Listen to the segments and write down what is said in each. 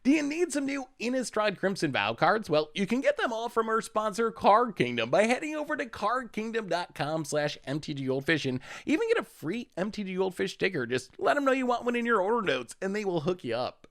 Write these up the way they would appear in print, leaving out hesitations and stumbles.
Do you need some new Innistrad Crimson Vow cards? Well, you can get them all from our sponsor, Card Kingdom, by heading over to cardkingdom.com/MTGGoldfish and even get a free MTG Goldfish sticker. Just let them know you want one in your order notes, and they will hook you up.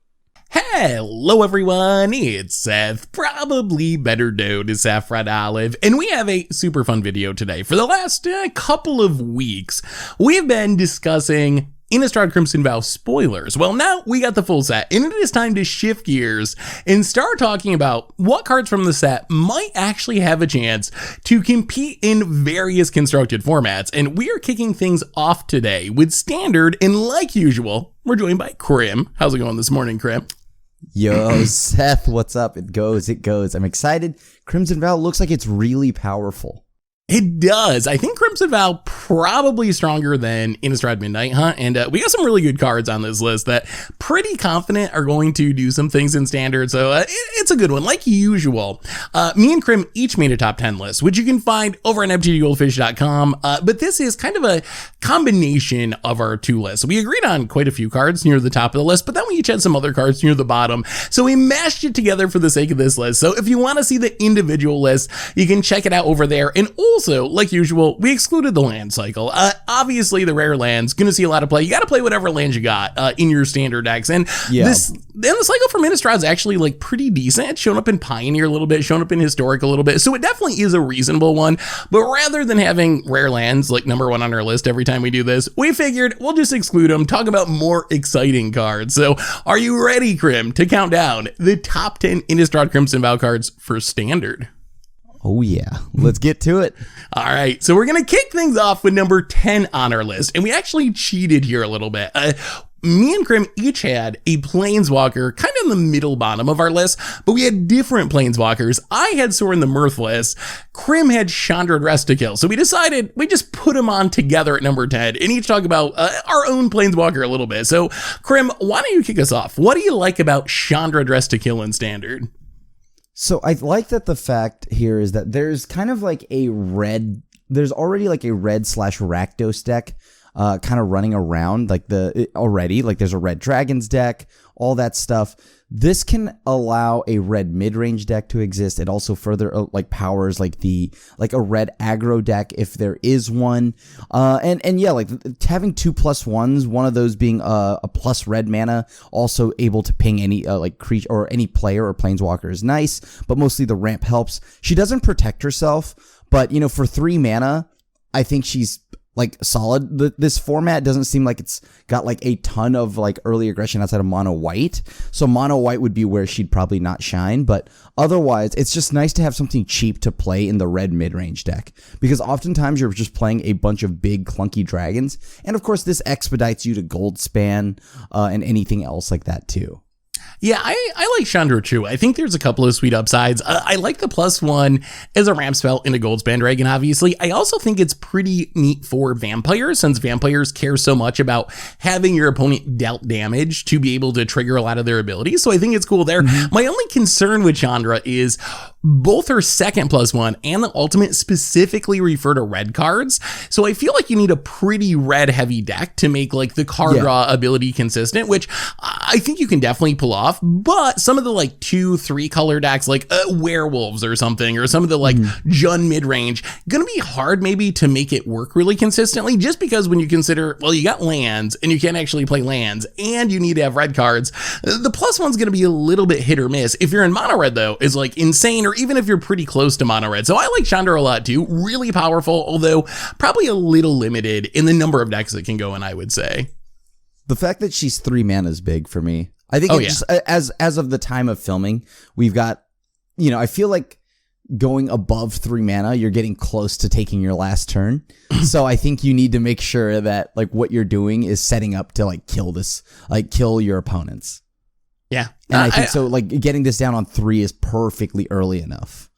Hello everyone, it's Seth, probably better known as Saffron Olive, and we have a super fun video today. For the last couple of weeks, we've been discussing Innistrad Crimson Vow spoilers. Well, now we got the full set, and it is time to shift gears and start talking about what cards from the set might actually have a chance to compete in various constructed formats. And we are kicking things off today with Standard, and like usual, we're joined by Crim. How's it going this morning, Crim? Yo, Seth, what's up? It goes. I'm excited. Crimson Vow looks like it's really powerful. It does. I think Crimson Vow probably stronger than Innistrad Midnight Hunt, and we got some really good cards on this list that pretty confident are going to do some things in Standard, so it's a good one. Like usual, me and Crim each made a top 10 list, which you can find over on mtggoldfish.com, but this is kind of a combination of our two lists. We agreed on quite a few cards near the top of the list, but then we each had some other cards near the bottom, so we mashed it together for the sake of this list. So if you want to see the individual list, you can check it out over there. And also, like usual, we excluded the land cycle. Obviously, the rare land's going to see a lot of play. You got to play whatever lands you got in your standard decks. And the cycle from Innistrad's actually like pretty decent. It's shown up in Pioneer a little bit, shown up in Historic a little bit. So it definitely is a reasonable one. But rather than having rare lands like number one on our list every time we do this, we figured we'll just exclude them, talk about more exciting cards. So are you ready, Crim, to count down the top 10 Innistrad Crimson Vow cards for Standard? Oh yeah, let's get to it. All right, so we're going to kick things off with number 10 on our list, and we actually cheated here a little bit. Me and Crim each had a Planeswalker kind of in the middle bottom of our list, but we had different Planeswalkers. I had Sorin the Mirthless. Crim had Chandra Rest-to-Kill. So we decided we just put them on together at number 10 and each talk about our own Planeswalker a little bit. So Crim, why don't you kick us off? What do you like about Chandra Rest-to-Kill in Standard? So I like that the fact here is that there's kind of like there's already like a red/Rakdos deck kind of running around like there's a red dragons deck, all that stuff. This can allow a red mid-range deck to exist. It also further powers like a red aggro deck if there is one. And yeah, like having 2+1s, one of those being a plus red mana, also able to ping any creature or any player or planeswalker is nice, but mostly the ramp helps. She doesn't protect herself, but for 3 mana, I think she's like solid. This format doesn't seem like it's got like a ton of like early aggression outside of mono white. So mono white would be where she'd probably not shine, but otherwise it's just nice to have something cheap to play in the red mid-range deck, because oftentimes you're just playing a bunch of big clunky dragons. And of course this expedites you to Goldspan and anything else like that too. Yeah, I like Chandra too. I think there's a couple of sweet upsides. I like the +1 as a ramp spell in a Goldspan Dragon, obviously. I also think it's pretty neat for vampires, since vampires care so much about having your opponent dealt damage to be able to trigger a lot of their abilities. So I think it's cool there. My only concern with Chandra is both her second +1 and the ultimate specifically refer to red cards. So I feel like you need a pretty red heavy deck to make like the card draw ability consistent, which I think you can definitely pull off. But some of the like 2-3 color decks like werewolves or something, or some of the like Jund mid-range, gonna be hard maybe to make it work really consistently, just because when you consider, well, you got lands and you can't actually play lands and you need to have red cards, the +1's gonna be a little bit hit or miss. If you're in mono red though, is like insane, or even if you're pretty close to mono red. So I like Chandra a lot too. Really powerful, although probably a little limited in the number of decks it can go in, I would say. The fact that she's 3 mana is big for me. I think just, as of the time of filming, we've got, I feel like going above 3 mana, you're getting close to taking your last turn. So I think you need to make sure that like what you're doing is setting up to like kill your opponents. Yeah. And I think so like getting this down on 3 is perfectly early enough.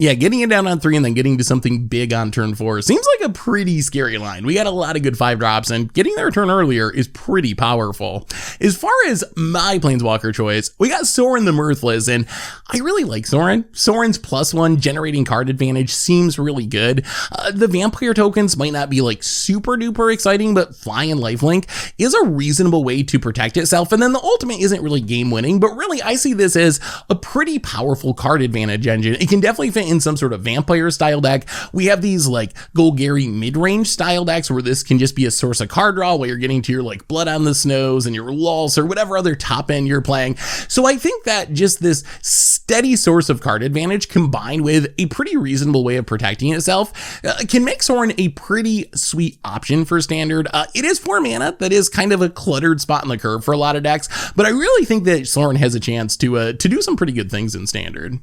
Yeah, getting it down on 3 and then getting to something big on turn 4 seems like a pretty scary line. We got a lot of good 5-drops, and getting their turn earlier is pretty powerful. As far as my Planeswalker choice, we got Sorin the Mirthless, and I really like Sorin. Sorin's +1 generating card advantage seems really good. The Vampire tokens might not be like super duper exciting, but Fly and Lifelink is a reasonable way to protect itself, and then the ultimate isn't really game winning, but really I see this as a pretty powerful card advantage engine. It can definitely fit in some sort of vampire style deck. We have these like Golgari mid-range style decks where this can just be a source of card draw while you're getting to your like Blood on the Snows and your Lulz or whatever other top end you're playing. So I think that just this steady source of card advantage combined with a pretty reasonable way of protecting itself can make Sorin a pretty sweet option for standard. It is 4 mana. That is kind of a cluttered spot in the curve for a lot of decks, but I really think that Sorin has a chance to do some pretty good things in standard.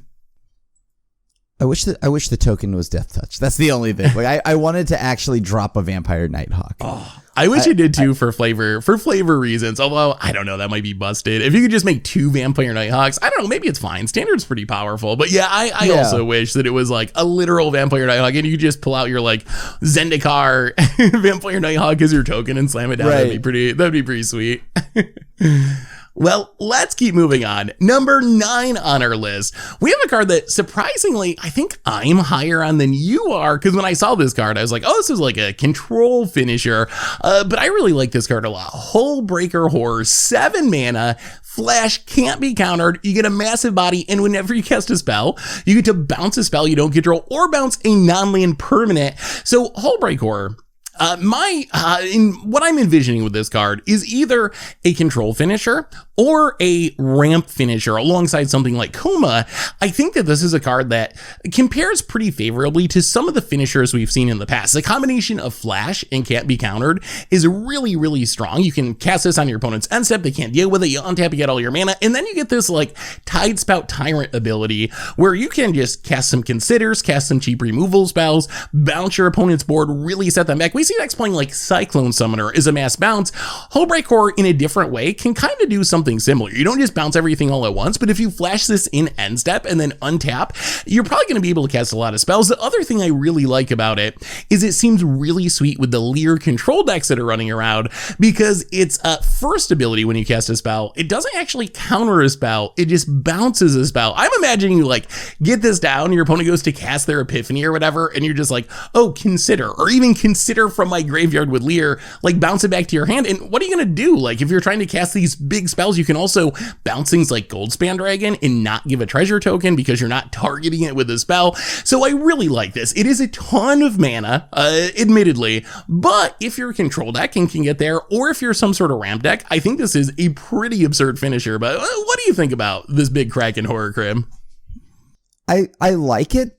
I wish the token was Death Touch. That's the only thing. Like I wanted to actually drop a Vampire Nighthawk. Oh, I wish it did too for flavor reasons. Although I don't know, that might be busted. If you could just make 2 Vampire Nighthawks, I don't know, maybe it's fine. Standard's pretty powerful, but yeah, I also wish that it was like a literal Vampire Nighthawk, and you could just pull out your like Zendikar Vampire Nighthawk as your token and slam it down. Right. That'd be pretty sweet. Well, let's keep moving on. Number 9 on our list. We have a card that surprisingly, I think I'm higher on than you are, because when I saw this card, I was like, oh, this is like a control finisher. But I really like this card a lot. Hullbreaker Horror, 7 mana, flash, can't be countered. You get a massive body, and whenever you cast a spell, you get to bounce a spell you don't control or bounce a non-land permanent. So Hullbreaker Horror, in what I'm envisioning with this card is either a control finisher or a ramp finisher alongside something like Kuma. I think that this is a card that compares pretty favorably to some of the finishers we've seen in the past. The combination of flash and can't be countered is really, really strong. You can cast this on your opponent's end step. They can't deal with it. You untap, you get all your mana, and then you get this like Tidespout Tyrant ability where you can just cast some considers, cast some cheap removal spells, bounce your opponent's board, really set them back. We see decks playing like Cyclone Summoner is a mass bounce. Hullbreaker Horror in a different way can kind of do something similar. You don't just bounce everything all at once, but if you flash this in end step and then untap, you're probably going to be able to cast a lot of spells. The other thing I really like about it is it seems really sweet with the Leer control decks that are running around, because its first ability when you cast a spell, it doesn't actually counter a spell, it just bounces a spell. I'm imagining you like get this down, your opponent goes to cast their Epiphany or whatever, and you're just like, oh, consider, or even consider from my graveyard with Leer, like bounce it back to your hand. And what are you going to do? Like if you're trying to cast these big spells, you can also bounce things like Goldspan Dragon and not give a treasure token because you're not targeting it with a spell. So I really like this. It is a ton of mana, admittedly, but if you're a control deck and can get there, or if you're some sort of ramp deck, I think this is a pretty absurd finisher. But what do you think about this big Kraken Horror, Crim? I like it,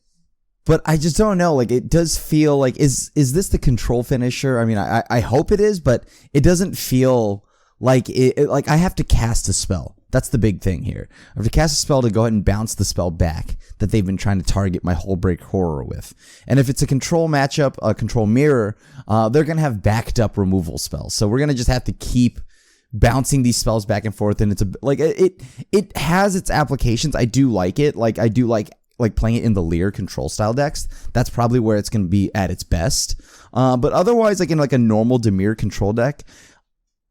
but I just don't know. Like, it does feel like, is this the control finisher? I mean, I hope it is, but it doesn't feel like it, like I have to cast a spell. That's the big thing here. I have to cast a spell to go ahead and bounce the spell back that they've been trying to target my Hullbreaker Horror with. And if it's a control matchup, a control mirror, they're going to have backed up removal spells. So we're going to just have to keep bouncing these spells back and forth. And it's like, it has its applications. I do like it. Like, I do like playing it in the Leer control style decks. That's probably where it's going to be at its best. But otherwise, like in like a normal Dimir control deck,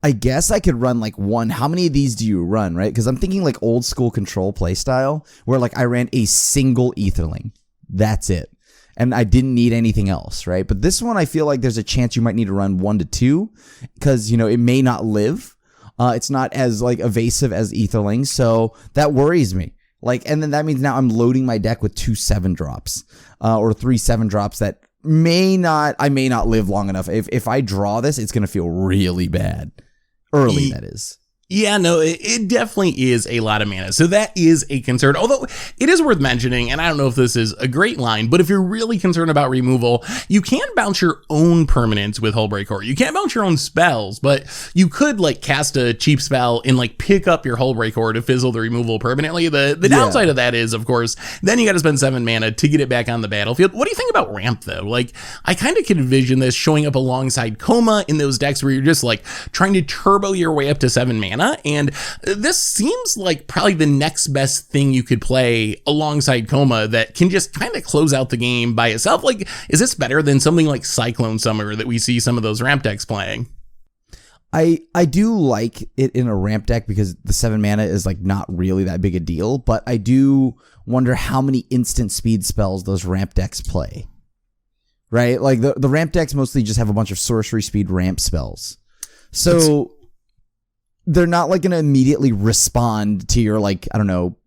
I guess I could run like one. How many of these do you run, right? Because I'm thinking like old school control playstyle where like I ran a single Aetherling. That's it. And I didn't need anything else, right? But this one, I feel like there's a chance you might need to run 1 to 2 because, you know, it may not live. It's not as like evasive as Aetherling. So that worries me. Like, and then that means now I'm loading my deck with 2 7-drops or 3 7-drops that I may not live long enough. If I draw this, it's going to feel really bad. Early, that is. Yeah, no, it definitely is a lot of mana. So that is a concern. Although it is worth mentioning, and I don't know if this is a great line, but if you're really concerned about removal, you can bounce your own permanents with Hullbreaker Horror. You can't bounce your own spells, but you could like cast a cheap spell and like pick up your Hullbreaker Horror to fizzle the removal permanently. The downside of that is, of course, then you got to spend 7 mana to get it back on the battlefield. What do you think about ramp though? Like, I kind of can envision this showing up alongside Coma in those decks where you're just like trying to turbo your way up to 7 mana. mana, and this seems like probably the next best thing you could play alongside Coma that can just kind of close out the game by itself. Like, is this better than something like Cyclone Summer that we see some of those ramp decks playing? I do like it in a ramp deck because the 7 mana is like not really that big a deal, but I do wonder how many instant speed spells those ramp decks play. Right? Like the ramp decks mostly just have a bunch of sorcery speed ramp spells. So they're not like going to immediately respond to your, like, I don't know,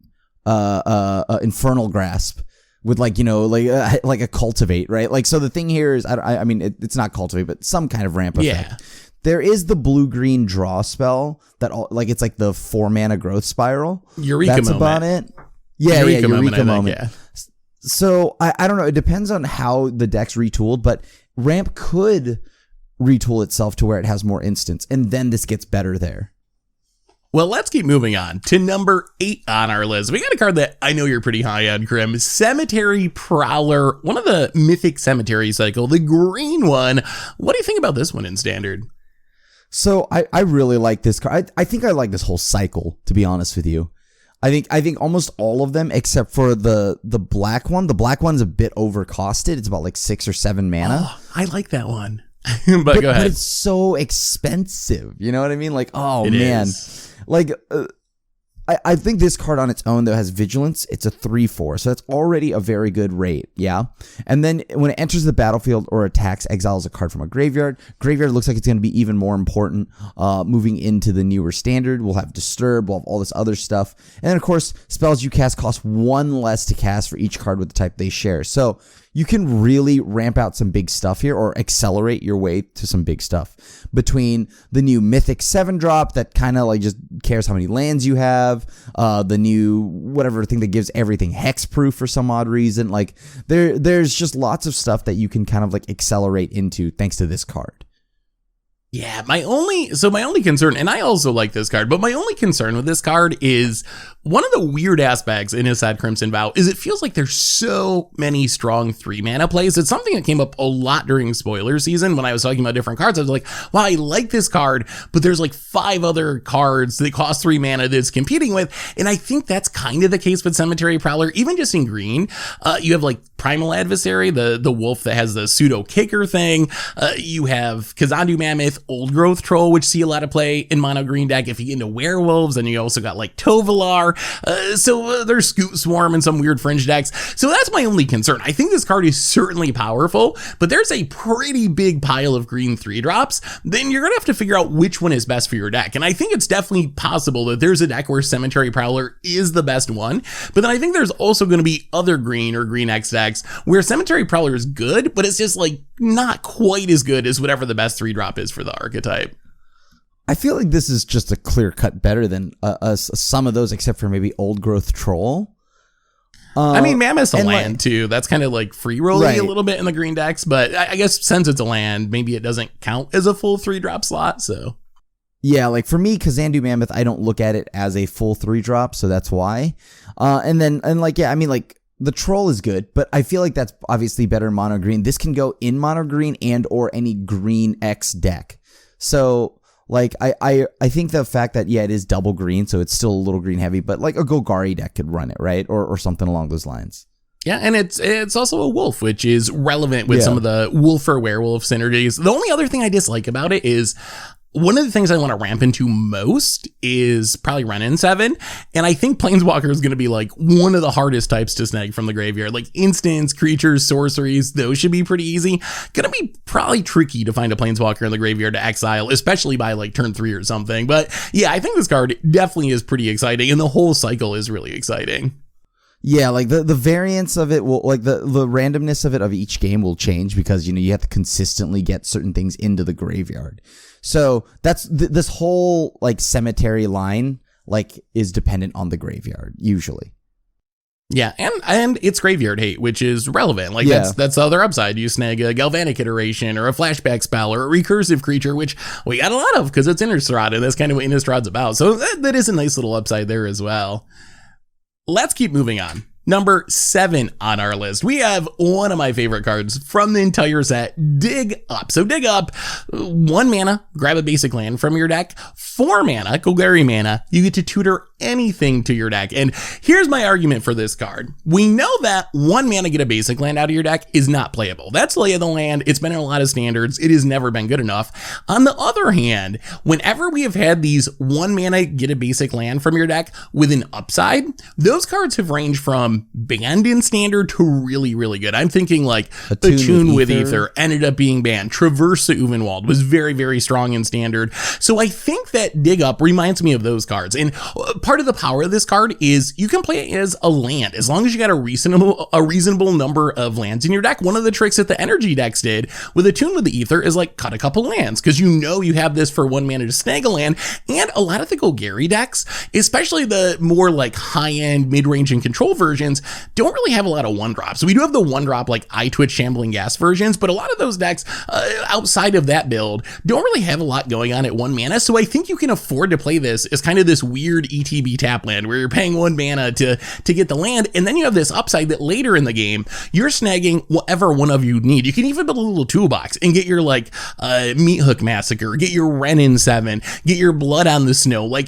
Infernal Grasp with, like, you know, like a Cultivate, right? Like, so the thing here is, I mean, it's not Cultivate, but some kind of ramp effect. Yeah. There is the blue-green draw spell that, like, it's like the 4 mana growth spiral. Eureka That's moment. about it. Yeah, Eureka moment. Yeah. So I don't know. It depends on how the deck's retooled, but ramp could retool itself to where it has more instants, and then this gets better there. Well, let's keep moving on to number 8 on our list. We got a card that I know you're pretty high on, Crim. Cemetery Prowler, one of the Mythic Cemetery cycle, the green one. What do you think about this one in Standard? So I really like this card. I think I like this whole cycle, to be honest with you. I think almost all of them, except for the black one. The black one's a bit overcosted. It's about like 6 or 7 mana. Oh, I like that one. but go ahead. But it's so expensive. You know what I mean? Like, oh, man. Like, I think this card on its own, though, has Vigilance. It's a 3/4, so that's already a very good rate, yeah? And then when it enters the battlefield or attacks, exiles a card from a graveyard. Graveyard looks like it's going to be even more important moving into the newer Standard. We'll have Disturb, we'll have all this other stuff. And then, of course, spells you cast cost 1 less to cast for each card with the type they share. So you can really ramp out some big stuff here, or accelerate your way to some big stuff. Between the new Mythic 7-drop that kind of like just cares how many lands you have, the new whatever thing that gives everything hexproof for some odd reason. Like there's just lots of stuff that you can kind of like accelerate into thanks to this card. Yeah, my only concern, and I also like this card, but my only concern with this card is one of the weird aspects in Innistrad Crimson Vow is it feels like there's so many strong 3 mana plays. It's something that came up a lot during spoiler season when I was talking about different cards. I was like, wow, I like this card, but there's like 5 other cards that cost 3 mana that it's competing with. And I think that's kind of the case with Cemetery Prowler, even just in green. You have like Primal Adversary, the wolf that has the pseudo kicker thing. You have Kazandu Mammoth, Old Growth Troll, which see a lot of play in mono green deck. If you get into werewolves, then you also got like Tovalar. So there's Scoot Swarm and some weird fringe decks. So that's my only concern. I think this card is certainly powerful, but there's a pretty big pile of green 3-drops. Then you're gonna have to figure out which one is best for your deck. And I think it's definitely possible that there's a deck where Cemetery Prowler is the best one. But then I think there's also gonna be other green or green X decks where Cemetery Prowler is good, but it's just like not quite as good as whatever the best 3-drop is for the archetype. I feel like this is just a clear cut better than some of those, except for maybe Old Growth Troll. I mean, Mammoth's a land too. That's kind of like free rolling a little bit in the green decks, but I guess since it's a land, maybe it doesn't count as a full 3-drop slot. So yeah, like for me, Kazandu Mammoth, I don't look at it as a full 3-drop, so that's why. The Troll is good, but I feel like that's obviously better in mono green. This can go in mono green and or any green X deck. So like I think the fact that it is double green, so it's still a little green heavy, but like a Golgari deck could run it, right? Or something along those lines. Yeah, and it's also a wolf, which is relevant with some of the wolf or werewolf synergies. The only other thing I dislike about it is one of the things I want to ramp into most is probably Renin 7. And I think Planeswalker is going to be like one of the hardest types to snag from the graveyard. Like instants, creatures, sorceries, those should be pretty easy. Going to be probably tricky to find a Planeswalker in the graveyard to exile, especially by like turn 3 or something. But yeah, I think this card definitely is pretty exciting, and the whole cycle is really exciting. Yeah, like the variance of it will, like the randomness of it of each game will change because, you have to consistently get certain things into the graveyard. So that's this whole like cemetery line like is dependent on the graveyard usually. Yeah, and it's graveyard hate, which is relevant. Like that's the other upside. You snag a Galvanic Iteration or a flashback spell or a recursive creature, which we got a lot of because it's Innistrad, and that's kind of what Innistrad's about. So that is a nice little upside there as well. Let's keep moving on Number 7 on our list, we have one of my favorite cards from the entire set, Dig Up. So Dig Up, 1 mana, grab a basic land from your deck. 4 mana, Golgari mana, you get to tutor anything to your deck. And here's my argument for this card. We know that 1 mana, get a basic land out of your deck is not playable. That's Lay of the Land. It's been in a lot of standards. It has never been good enough. On the other hand, whenever we have had these 1 mana, get a basic land from your deck with an upside, those cards have ranged from banned in standard to really, really good. I'm thinking like Attune with Ether ended up being banned. Traverse to Uvenwald was very, very strong in standard. So I think that Dig Up reminds me of those cards. And part of the power of this card is you can play it as a land as long as you got a reasonable number of lands in your deck. One of the tricks that the energy decks did with Attune with the Ether is like cut a couple lands because you know you have this for 1 mana to snag a land. And a lot of the Golgari decks, especially the more like high-end mid-range and control versions, don't really have a lot of 1-drops. We do have the 1-drop like Eye Twitch Shambling Gas versions, but a lot of those decks outside of that build don't really have a lot going on at 1 mana. So I think you can afford to play this as kind of this weird ETB tap land where you're paying 1 mana to get the land, and then you have this upside that later in the game you're snagging whatever one of you need. You can even build a little toolbox and get your like Meat Hook Massacre, get your Wrenn in 7, get your Blood on the Snow. I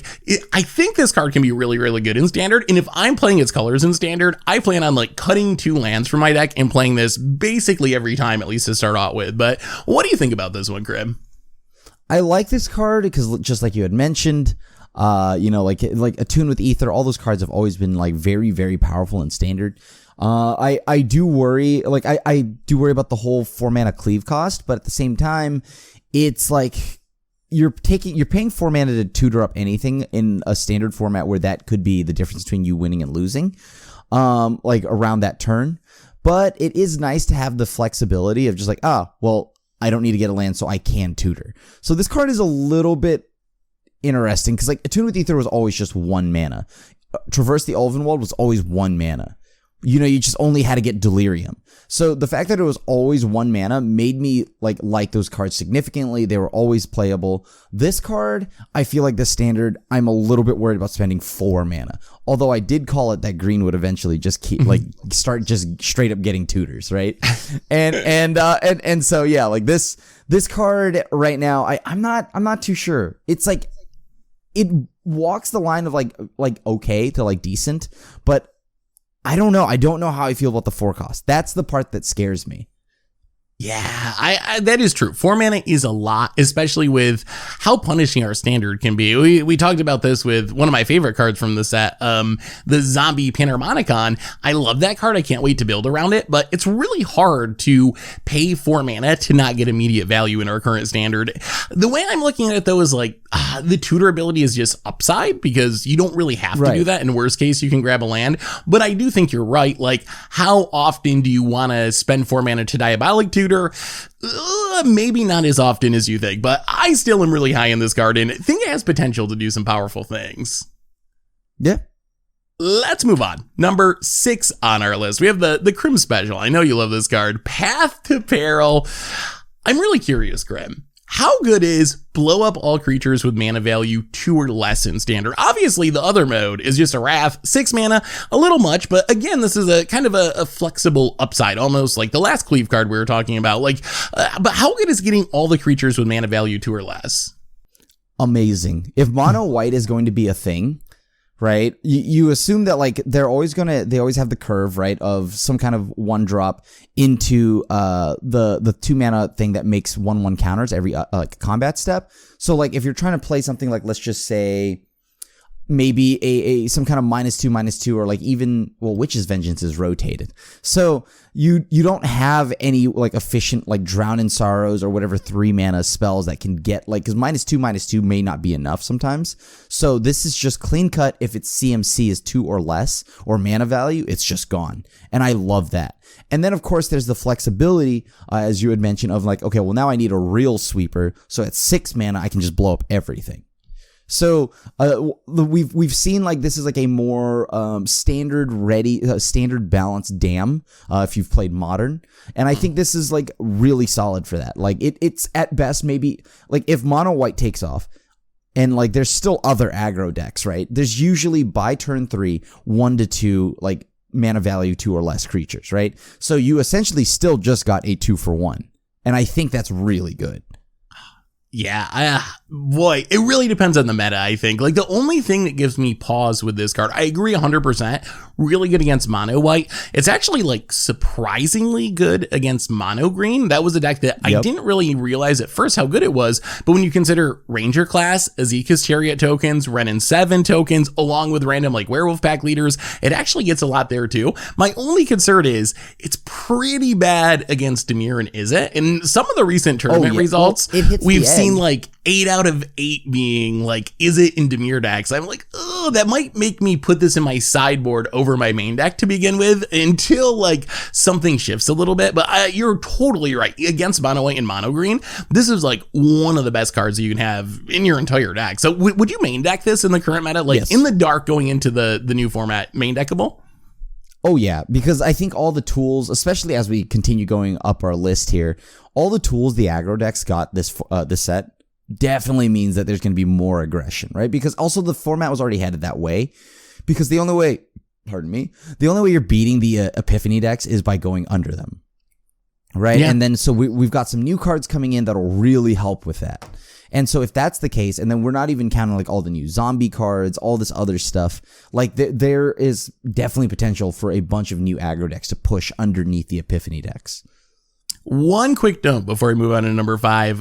think this card can be really, really good in standard, and if I'm playing its colors in standard, I plan on like cutting 2 lands from my deck and playing this basically every time, at least to start out with. But what do you think about this one, Crim? I like this card because just like you had mentioned, like Attune with Ether, all those cards have always been like very, very powerful in standard. I do worry, I do worry about the whole 4 mana cleave cost, but at the same time, it's like you're paying 4 mana to tutor up anything in a standard format where that could be the difference between you winning and losing. Around that turn, but it is nice to have the flexibility of just like, I don't need to get a land, so I can tutor. So this card is a little bit interesting because like Attune with Ether was always just 1 mana. Traverse the Ulvenwald was always 1 mana. You just only had to get Delirium. So the fact that it was always 1 mana made me like those cards significantly. They were always playable. This card, I feel like the standard, I'm a little bit worried about spending 4 mana. Although I did call it that green would eventually just keep start just straight up getting tutors, right? and so yeah, like this card right now, I'm not too sure. It's like it walks the line of like okay to like decent, but I don't know. I don't know how I feel about the 4 cost. That's the part that scares me. Yeah, I that is true. 4 mana is a lot, especially with how punishing our standard can be. We talked about this with one of my favorite cards from the set, the Zombie Panharmonicon. I love that card. I can't wait to build around it, but it's really hard to pay 4 mana to not get immediate value in our current standard. The way I'm looking at it though is like the tutor ability is just upside because you don't really have to do that. In worst case, you can grab a land, but I do think you're right. Like, how often do you want to spend 4 mana to Diabolic Tutor? Maybe not as often as you think, but I still am really high in this card and think it has potential to do some powerful things. Yeah. Let's move on. Number 6 on our list, we have the Crim special. I know you love this card, Path to Peril. I'm really curious, Crim. How good is blow up all creatures with mana value 2 or less in standard? Obviously, the other mode is just a Wrath, 6 mana, a little much, but again, this is a kind of a flexible upside, almost like the last Cleave card we were talking about. But how good is getting all the creatures with mana value 2 or less? Amazing. If mono white is going to be a thing, right? You assume that like they always have the curve, right, of some kind of 1-drop into the 2 mana thing that makes 1/1 counters every like combat step. So like if you're trying to play something like, let's just say maybe a some kind of -2/-2, or like even, well, Witch's Vengeance is rotated. So you don't have any like efficient like Drown in Sorrows or whatever 3 mana spells that can get like, because -2/-2 may not be enough sometimes. So this is just clean cut. If its CMC is 2 or less or mana value, it's just gone. And I love that. And then of course there's the flexibility, as you had mentioned, of like, okay, well now I need a real sweeper. So at 6 mana, I can just blow up everything. So we've seen like this is like a more standard balanced dam if you've played Modern, and I think this is like really solid for that. Like it's at best maybe like if mono white takes off, and like there's still other aggro decks, right? There's usually by turn 3 1 to 2 like mana value 2 or less creatures, right? So you essentially still just got a 2-for-1. And I think that's really good. Yeah, boy, it really depends on the meta, I think. Like, the only thing that gives me pause with this card, I agree 100%, really good against mono white. It's actually, like, surprisingly good against mono green. That was a deck that I didn't really realize at first how good it was, but when you consider Ranger class, Azeka's Chariot tokens, Renin 7 tokens, along with random, like, Werewolf pack leaders, it actually gets a lot there, too. My only concern is, it's pretty bad against Dimir and Izzet. In some of the recent tournament results, we've seen like 8 out of 8 being like, is it in Dimir decks? I'm like, oh, that might make me put this in my sideboard over my main deck to begin with until like something shifts a little bit. But you're totally right. Against mono white and mono green, this is like one of the best cards that you can have in your entire deck. So would you main deck this in the current meta? Like in the dark going into the new format, main deckable? Oh yeah, because I think all the tools, especially as we continue going up our list here, all the tools the aggro decks got this set definitely means that there's going to be more aggression, right? Because also the format was already headed that way. Because the only way, the only way you're beating the Epiphany decks is by going under them, right? Yeah. And then so we've got some new cards coming in that'll really help with that. And so if that's the case, and then we're not even counting like all the new zombie cards, all this other stuff, like there is definitely potential for a bunch of new aggro decks to push underneath the Epiphany decks. One quick note before we move on to number 5.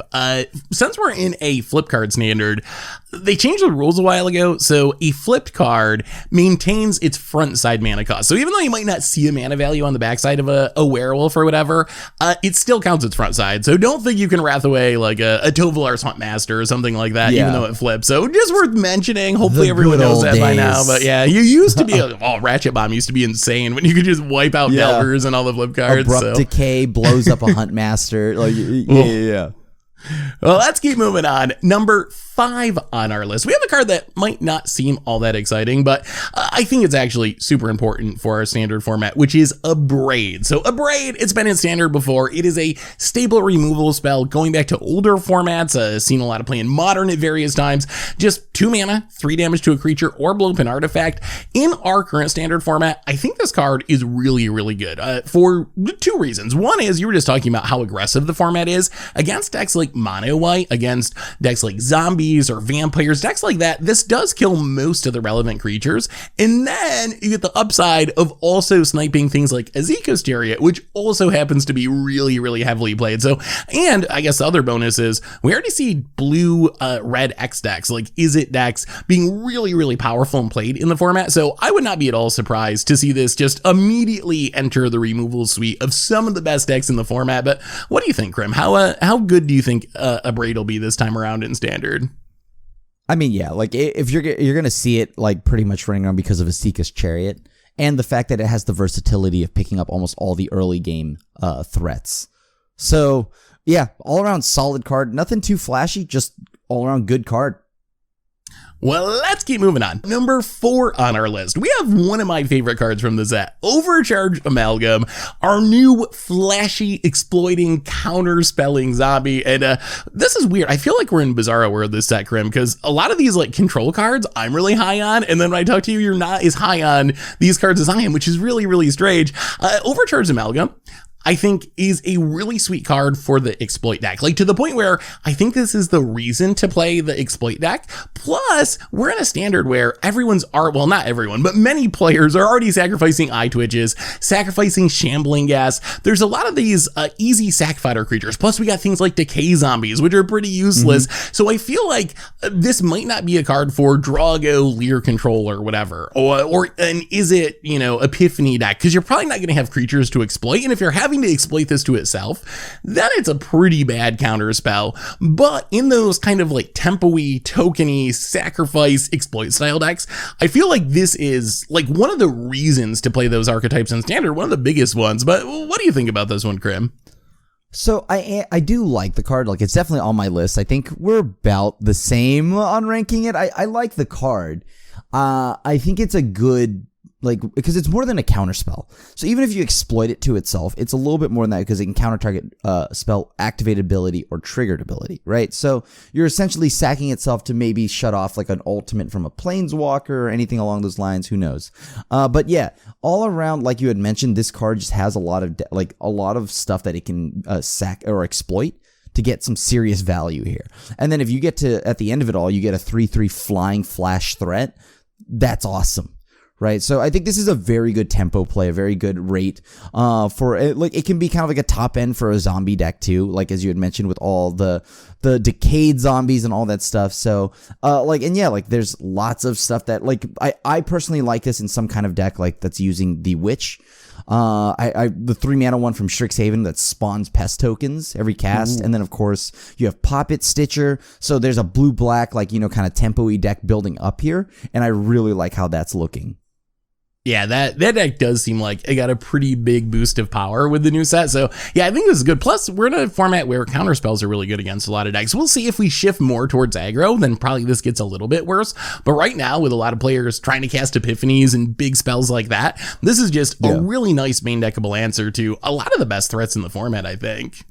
Since we're in a flip card standard, they changed the rules a while ago, so a flipped card maintains its front side mana cost. So even though you might not see a mana value on the backside of a werewolf or whatever, it still counts its front side. So don't think you can wrath away like a Tovolar's Huntmaster or something like that, even though it flips. So just worth mentioning. Hopefully everyone knows that by now. But yeah, you used to be, Ratchet Bomb used to be insane when you could just wipe out Delvers and all the flip cards. Abrupt Decay blows up a Huntmaster. Like, yeah. Well, let's keep moving on. Number 5 on our list. We have a card that might not seem all that exciting, but I think it's actually super important for our standard format, which is Abrade. So Abrade, it's been in standard before. It is a staple removal spell going back to older formats. Seen a lot of play in modern at various times. Just 2 mana, 3 damage to a creature, or blow up an artifact. In our current standard format, I think this card is really, really good for 2 reasons. One is you were just talking about how aggressive the format is against decks like mono white, against decks like zombies or vampires, decks like that. This does kill most of the relevant creatures, and then you get the upside of also sniping things like Azeka's Chariot, which also happens to be really, really heavily played. So, and I guess the other bonus is we already see blue red X decks like Izzet decks being really, really powerful and played in the format. So I would not be at all surprised to see this just immediately enter the removal suite of some of the best decks in the format. But what do you think, Crim? How good do you think Abrade will be this time around in standard? I mean, yeah, like if you're gonna see it like pretty much running around because of Azeka's Chariot and the fact that it has the versatility of picking up almost all the early game threats. So yeah, all around solid card, nothing too flashy, just all around good card. Well, let's keep moving on. Number 4 on our list. We have one of my favorite cards from the set, Overcharged Amalgam, our new flashy, exploiting, counter-spelling zombie. And this is weird. I feel like we're in Bizarro World this set, Crim, because a lot of these like control cards I'm really high on, and then when I talk to you, you're not as high on these cards as I am, which is really, really strange. Overcharged Amalgam, I think, is a really sweet card for the exploit deck. Like, to the point where I think this is the reason to play the exploit deck. Plus, we're in a standard where well, not everyone, but many players are already sacrificing eye twitches, sacrificing shambling gas. There's a lot of these easy sack fighter creatures. Plus, we got things like decay zombies, which are pretty useless. So I feel like this might not be a card for Drago, Lear Control, or whatever. Or an Izzet, Epiphany deck, because you're probably not going to have creatures to exploit. And if you're having to exploit this to itself, then it's a pretty bad counter spell. But in those kind of like tempo-y, tokeny, sacrifice, exploit style decks, I feel like this is like one of the reasons to play those archetypes in standard, one of the biggest ones. But what do you think about this one, Crim? So I do like the card. Like, it's definitely on my list. I think we're about the same on ranking it. I like the card. I think it's a good like, because it's more than a counter spell. So even if you exploit it to itself, it's a little bit more than that because it can counter target spell activated ability or triggered ability, right? So you're essentially sacking itself to maybe shut off like an ultimate from a planeswalker or anything along those lines. Who knows? But yeah, all around, like you had mentioned, this card just has a lot of stuff that it can sack or exploit to get some serious value here. And then if you get to, at the end of it all, you get a 3/3 flying flash threat, that's awesome. Right, so I think this is a very good tempo play, a very good rate for it. Like, it can be kind of like a top end for a zombie deck too, like as you had mentioned with all the decayed zombies and all that stuff. So there's lots of stuff that, like, I personally like this in some kind of deck like that's using the Witch. The 3-mana one from Strixhaven that spawns pest tokens every cast. And then of course you have Poppet Stitcher. So there's a blue-black, like, kind of tempo-y deck building up here. And I really like how that's looking. Yeah, that deck does seem like it got a pretty big boost of power with the new set. So yeah, I think this is good. Plus, we're in a format where counter spells are really good against a lot of decks. We'll see if we shift more towards aggro, then probably this gets a little bit worse. But right now, with a lot of players trying to cast epiphanies and big spells like that, this is just a really nice main deckable answer to a lot of the best threats in the format, I think.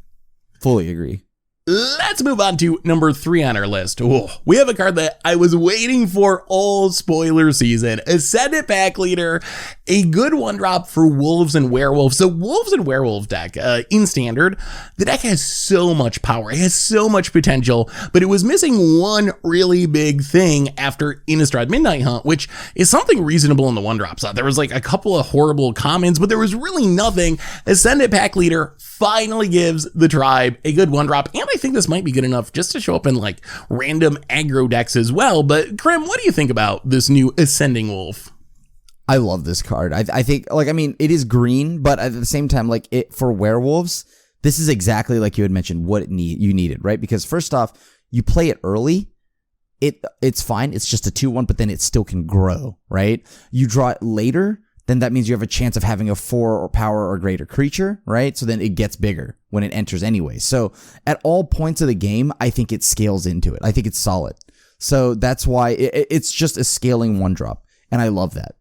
Fully agree. Let's move on to number 3 on our list. Oh, we have a card that I was waiting for all spoiler season. Ascendant PACKLEADER, a good 1-drop for Wolves and Werewolves. So Wolves and Werewolf deck, in Standard, the deck has so much power. It has so much potential, but it was missing one really big thing after Innistrad Midnight Hunt, which is something reasonable in the 1-drop slot. There was like a couple of horrible commons, but there was really nothing. Ascendant PACKLEADER finally gives the tribe a good 1-drop, and I think this might be good enough just to show up in like random aggro decks as well. But Crim, what do you think about this new Ascending Wolf? I love this card. I think, like, I mean, it is green, but at the same time, like, it for werewolves, this is exactly like you had mentioned what you needed, right? Because first off, you play it early, it's fine. It's just a 2/1, but then it still can grow, right? You draw it later, then that means you have a chance of having a 4 or power or greater creature, right? So then it gets bigger when it enters anyway. So at all points of the game, I think it scales into it. I think it's solid. So that's why it's just a scaling 1-drop, and I love that.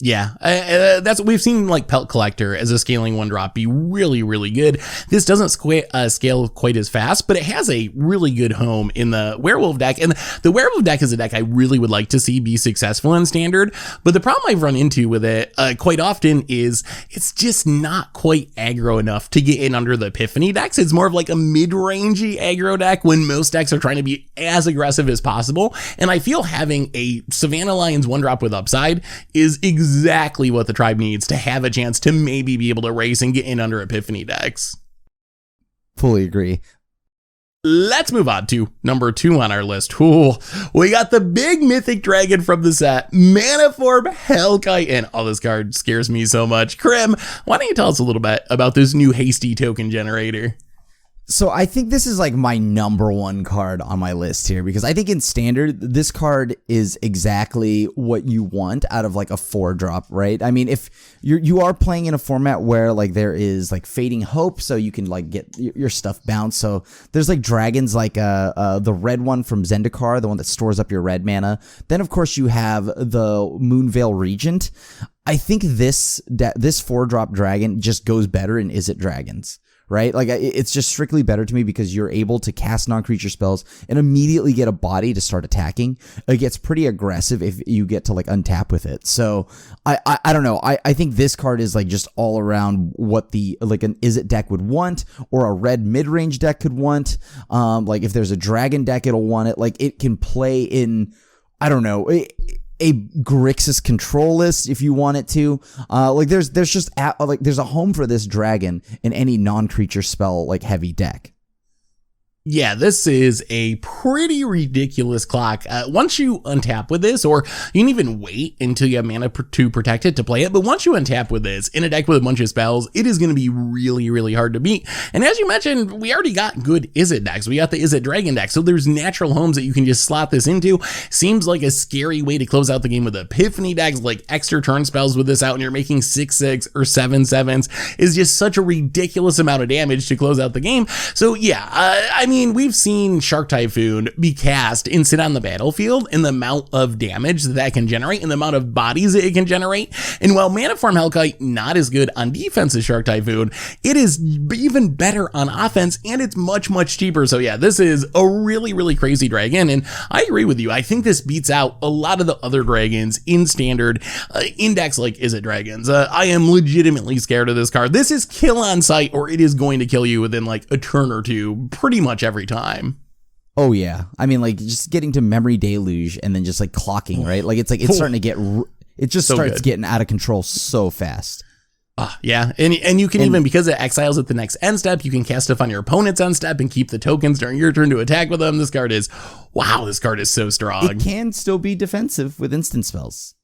Yeah, that's we've seen like Pelt Collector as a scaling 1-drop be really, really good. This doesn't scale quite as fast, but it has a really good home in the Werewolf deck. And the Werewolf deck is a deck I really would like to see be successful in Standard. But the problem I've run into with it quite often is it's just not quite aggro enough to get in under the Epiphany decks. It's more of like a mid-rangey aggro deck when most decks are trying to be as aggressive as possible. And I feel having a Savannah Lions 1-drop with upside is exactly what the tribe needs to have a chance to maybe be able to race and get in under Epiphany decks. Fully agree. Let's move on to number 2 on our list. Ooh, we got the big mythic dragon from the set, MANAFORM HELLKITE, and this card scares me so much. Crim, why don't you tell us a little bit about this new hasty token generator? So I think this is like my number 1 card on my list here, because I think in Standard, this card is exactly what you want out of like a 4-drop, right? I mean, if you are playing in a format where like there is like Fading Hope, so you can like get your stuff bounced. So there's like dragons like the red one from Zendikar, the one that stores up your red mana. Then of course you have the Moonveil Regent. I think this 4-drop dragon just goes better in Is It Dragons. Right? Like, it's just strictly better to me because you're able to cast non-creature spells and immediately get a body to start attacking. It gets pretty aggressive if you get to like untap with it. So I don't know. I think this card is like just all around what the like an Is It deck would want, or a red mid-range deck could want. Like if there's a dragon deck, it'll want it. Like it can play in, I don't know, a Grixis control list if you want it to. Like there's just there's a home for this dragon in any non-creature spell like heavy deck. Yeah, this is a pretty ridiculous clock. Once you untap with this, or you can even wait until you have mana to protect it to play it, but once you untap with this in a deck with a bunch of spells, it is going to be really, really hard to beat. And as you mentioned, we already got good Is It decks. We got the Is It Dragon deck, so there's natural homes that you can just slot this into. Seems like a scary way to close out the game with Epiphany decks, like extra turn spells with this out, and you're making 6/6 or 7/7s is just such a ridiculous amount of damage to close out the game. So yeah, I mean, mean, we've seen Shark Typhoon be cast and sit on the battlefield, and the amount of damage that can generate and the amount of bodies that it can generate. And while Manaform HELLKITE not as good on defense as Shark Typhoon, it is even better on offense, and it's much, much cheaper. So yeah, this is a really, really crazy dragon, and I agree with you. I think this beats out a lot of the other dragons in standard index like Izzet dragons. I am legitimately scared of this card. This is kill on sight, or it is going to kill you within like a turn or two pretty much every time. Oh yeah, I mean, like just getting to Memory Deluge and then just like clocking, right? Like it's starting to get, it just so starts getting out of control so fast. Yeah, and you can even, because it exiles at the next end step, you can cast stuff on your opponent's end step and keep the tokens during your turn to attack with them. This card is so strong. It can still be defensive with instant spells.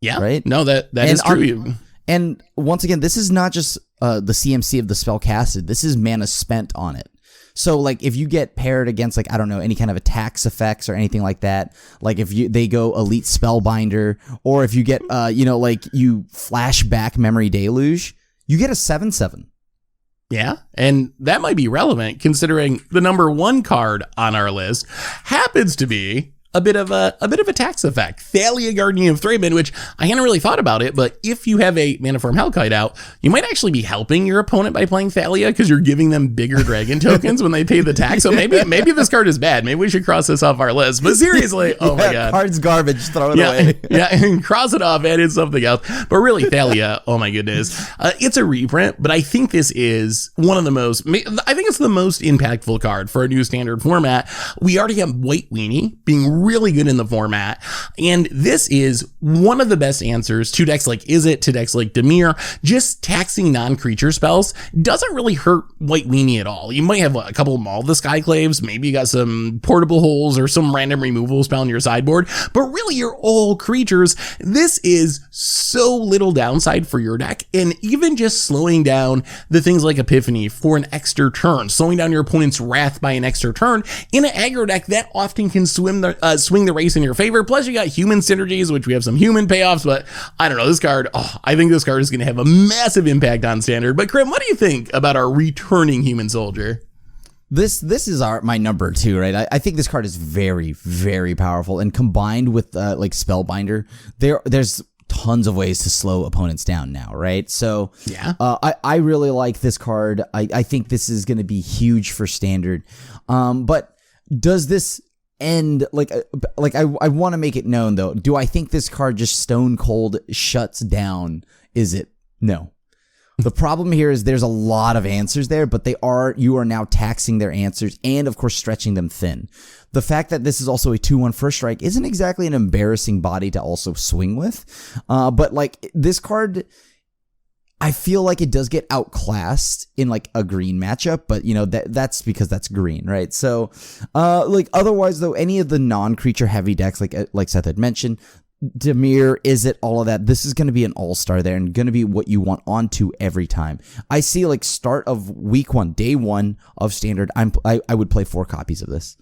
Yeah, right. No, that is true. And once again, this is not just the CMC of the spell casted. This is mana spent on it. So like if you get paired against like, I don't know, any kind of attacks effects or anything like that, like if they go Elite Spellbinder, or if you get like you flash back Memory Deluge, you get a 7/7. Yeah, and that might be relevant considering the number one card on our list happens to be a bit of a tax effect. Thalia, Guardian of THRABEN, which I hadn't really thought about it, but if you have a Manaform HELLKITE out, you might actually be helping your opponent by playing Thalia because you're giving them bigger dragon tokens when they pay the tax. So maybe this card is bad. Maybe we should cross this off our list. But seriously, oh my god, card's garbage. Throw it away. Yeah, and cross it off. Add in something else. But really, Thalia, oh my goodness, it's a reprint. But I think this is one of the most. I think it's the most impactful card for a new standard format. We already have White Weenie being really good in the format, and this is one of the best answers to decks like Izzet, to decks like Dimir. Just taxing non-creature spells doesn't really hurt White Weenie at all. You might have a couple of Maul the Skyclaves, maybe you got some portable holes or some random removal spell on your sideboard, but really you're all creatures. This is so little downside for your deck, and even just slowing down the things like Epiphany for an extra turn, slowing down your opponent's Wrath by an extra turn in an aggro deck that often can swing the race in your favor. Plus you got human synergies, which we have some human payoffs, but I don't know, this card, I think this card is going to have a massive impact on standard. But Crim, what do you think about our returning human soldier? This is my number 2, right? I think this card is very, very powerful, and combined with like Spellbinder, there's tons of ways to slow opponents down now, right? So yeah, I really like this card. I think this is going to be huge for standard. But does this end like I want to make it known though? Do I think this card just stone cold shuts down Izzet? No. The problem here is there's a lot of answers there, but you are now taxing their answers and of course stretching them thin. The fact that this is also a 2/1 first strike isn't exactly an embarrassing body to also swing with. But like this card, I feel like it does get outclassed in like a green matchup, but you know, that's because that's green, right? So like otherwise though, any of the non-creature heavy decks like Seth had mentioned, Dimir, Izzet, all of that, this is going to be an all-star there and going to be what you want onto every time. I see like start of week 1, day 1 of standard, I would play 4 copies of this.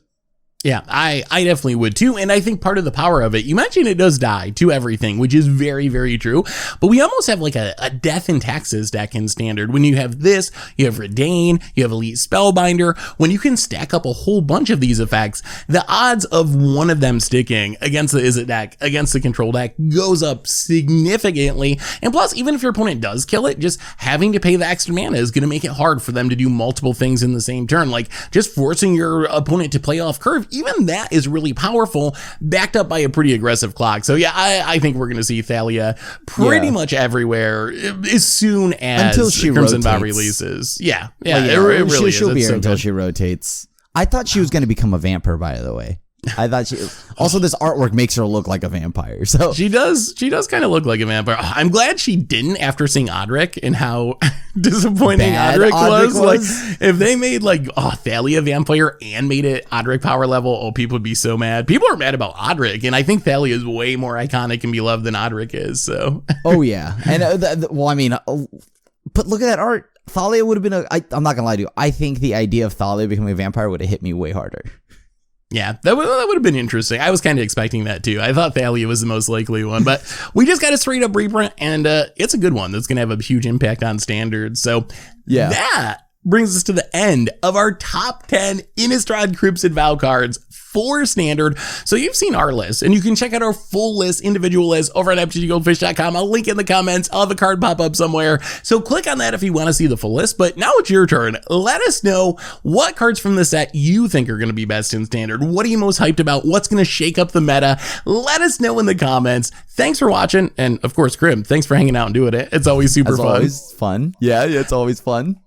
Yeah, I definitely would too. And I think part of the power of it, you mentioned it does die to everything, which is very, very true. But we almost have like a death and taxes deck in standard. When you have this, you have Redain, you have Elite Spellbinder. When you can stack up a whole bunch of these effects, the odds of one of them sticking against the Izzet deck, against the control deck, goes up significantly. And plus, even if your opponent does kill it, just having to pay the extra mana is going to make it hard for them to do multiple things in the same turn. Like just forcing your opponent to play off curve, even that is really powerful, backed up by a pretty aggressive clock. So yeah, I think we're going to see Thalia pretty much everywhere as soon as until she Crimson Vow rotates. releases. Yeah, it really she'll is. be here so until good. she rotates. I thought she was going to become a vampire, by the way. I thought also this artwork makes her look like a vampire. So she does kind of look like a vampire. I'm glad she didn't after seeing Odric and how disappointing Odric was. Like if they made like Thalia vampire and made it Odric power level, people would be so mad. People are mad about Odric, and I think Thalia is way more iconic and beloved than Odric is. So oh yeah, and but look at that art. Thalia would have been I'm not gonna lie to you. I think the idea of Thalia becoming a vampire would have hit me way harder. Yeah, that would have been interesting. I was kind of expecting that too. I thought Thalia was the most likely one, but we just got a straight up reprint, and it's a good one that's going to have a huge impact on standards. So yeah, that brings us to the end of our top 10 Innistrad Crimson Vow cards for standard. So you've seen our list, and you can check out our full list, individual list, over at mtggoldfish.com. I'll link in the comments. I'll have a card pop up somewhere. So click on that if you want to see the full list. But now it's your turn. Let us know what cards from the set you think are going to be best in standard. What are you most hyped about? What's going to shake up the meta? Let us know in the comments. Thanks for watching. And of course, Crim, thanks for hanging out and doing it. It's always super fun. Always fun. Yeah, it's always fun.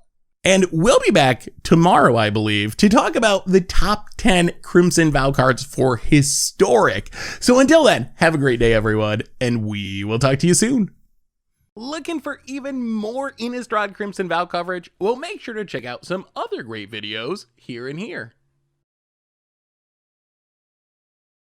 And we'll be back tomorrow, I believe, to talk about the top 10 Crimson Vow cards for Historic. So until then, have a great day, everyone, and we will talk to you soon. Looking for even more Innistrad Crimson Vow coverage? Well, make sure to check out some other great videos here and here.